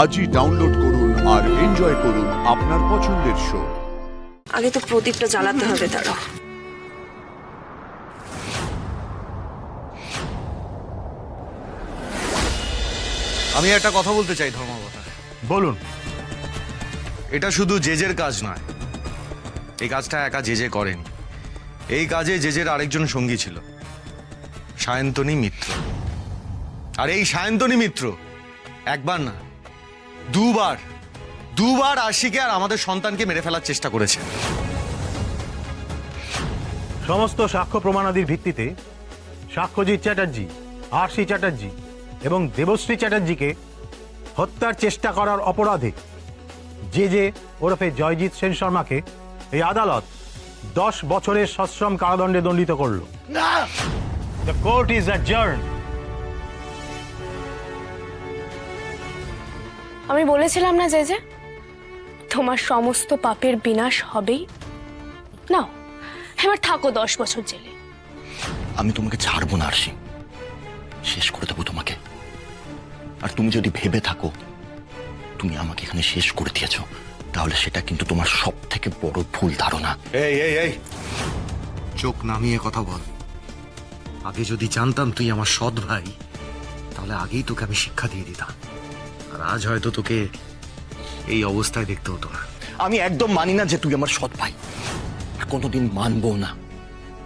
আজই ডাউনলোড করুন আর এনজয় করুন আপনার পছন্দের শো। আগে তো প্রদীপটা জ্বালাতে হবে। দাঁড়াও, আমি একটা কথা বলতে চাই ধর্মবতা। বলুন। এটা শুধু জেজের কাজ নয়, এই কাজটা একা জেজে করেনি। এই কাজে জেজের আরেকজন সঙ্গী ছিল, সায়ন্তনী মিত্র। আর এই সায়ন্তনী মিত্র একবার না, দুবার আশিকে আর আমাদের সন্তানকে মেরে ফেলার চেষ্টা করেছে। সমস্ত সাক্ষ্য প্রমাণাদির ভিত্তিতে সাক্ষ্যজিৎ চ্যাটার্জি, আরসি চ্যাটার্জি এবং দেবশ্রী চ্যাটার্জিকে হত্যার চেষ্টা করার অপরাধে জে ওরফে জয়জিৎ সেন শর্মাকে এই আদালত 10 বছরের সশ্রম কারাদণ্ডে দণ্ডিত করল। The court is adjourned. আমি বলেছিলাম না যে তোমার সমস্ত পাপের বিনাশ হবেই। নাও, এবার থাকো 10 বছর জেলে। আমি তোমাকে ছাড়বো না আরশি, শেষ করে দেবো তোমাকে। আর তুমি যদি ভেবে থাকো তুমি আমাকে এখানে শেষ করে দিয়েছো, তাহলে সেটা কিন্তু তোমার সব থেকে বড় ভুল ধারণা। এই চোখ নামিয়ে কথা বল। আগে যদি জানতাম তুই আমার সৎ ভাই, তাহলে আগেই তোকে আমি শিক্ষা দিয়ে দিতাম। আর আজ হয়তো তোকে এই অবস্থায় দেখতে হতো না। আমি একদম মানি না যে তুই আমার সৎ ভাই, আর কোনোদিন মানবো না,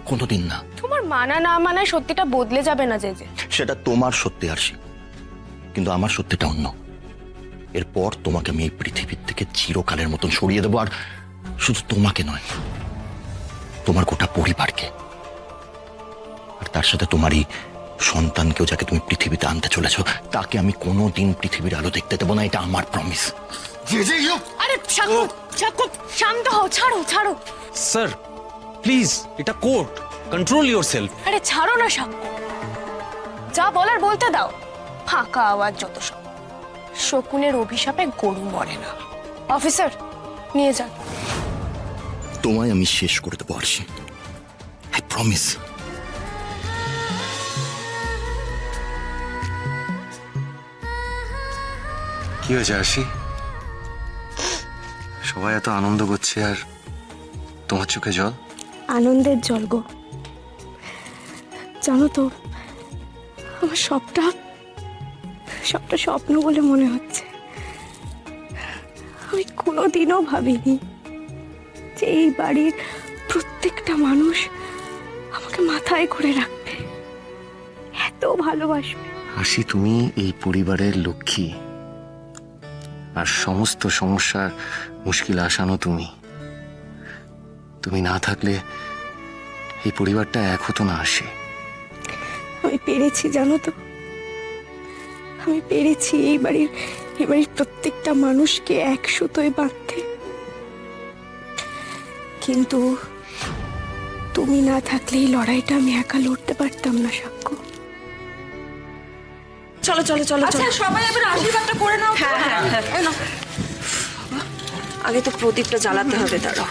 কোনোদিন না। তোমার মানা না মানায় সত্যিটা বদলে যাবে না যে সেটা তোমার সত্যি আরশি, কিন্তু আমার সত্যিটা অন্য। এরপর তোমাকে আমি এই পৃথিবীর থেকে চিরকালের মতন সরিয়ে দেবো। আর শুধু তোমাকে নয়, তোমার গোটা পরিবারকে, আর তার সাথে তোমারই সন্তানকেও, যাকে তুমি পৃথিবীতে আনতে চলেছো, তাকে আমি কোনোদিন পৃথিবীর আলো দেখতে দেবো না। এটা আমার প্রমিস। আরে শান্ত হও, ছাড়ো। স্যার প্লিজ, এটা কোর্ট, কন্ট্রোল ইয়োরসেলফ। আরে ছাড়ো না সাক্ষ্য, যা বলার বলতে দাও। ফাঁকা আওয়াজ যত সব। শকুনের অভিশাপে গরু মরে না। অফিসার, নিয়ে যান। তোমায় আমি শেষ করে দেবো আরশি, আই প্রমিস। কি হয়েছে আশি? সবাই এত আনন্দ করছে আর তোমার চোখে জল? আনন্দের জল গো। জানো তো, আমার সবটা স্বপ্ন বলে মনে হচ্ছে। আমি কোনোদিনও ভাবিনি যে এই বাড়ির প্রত্যেকটা মানুষ আমাকে মাথায় করে রাখবে, এত ভালোবাসবে। আশি, তুমি এই পরিবারের লক্ষ্মী, আর সমস্ত সমস্যার মুশকিল আসানো তুমি না থাকলে এই পরিবারটা এক হতো না আশি। আমি পেরেছি, জানো তো, আমি পেরেছি এই বাড়ির প্রত্যেকটা মানুষকে এক সুতোয় বাঁধতে। কিন্তু তুমি না থাকলে এই লড়াইটা আমি একা লড়তে পারতাম না সাক্ষ্য। চলো। আচ্ছা, সবাই এবার আশীর্বাদটা করে নাও। হ্যাঁ। আগে তো প্রদীপটা জ্বালাতে হবে। দাঁড়াও।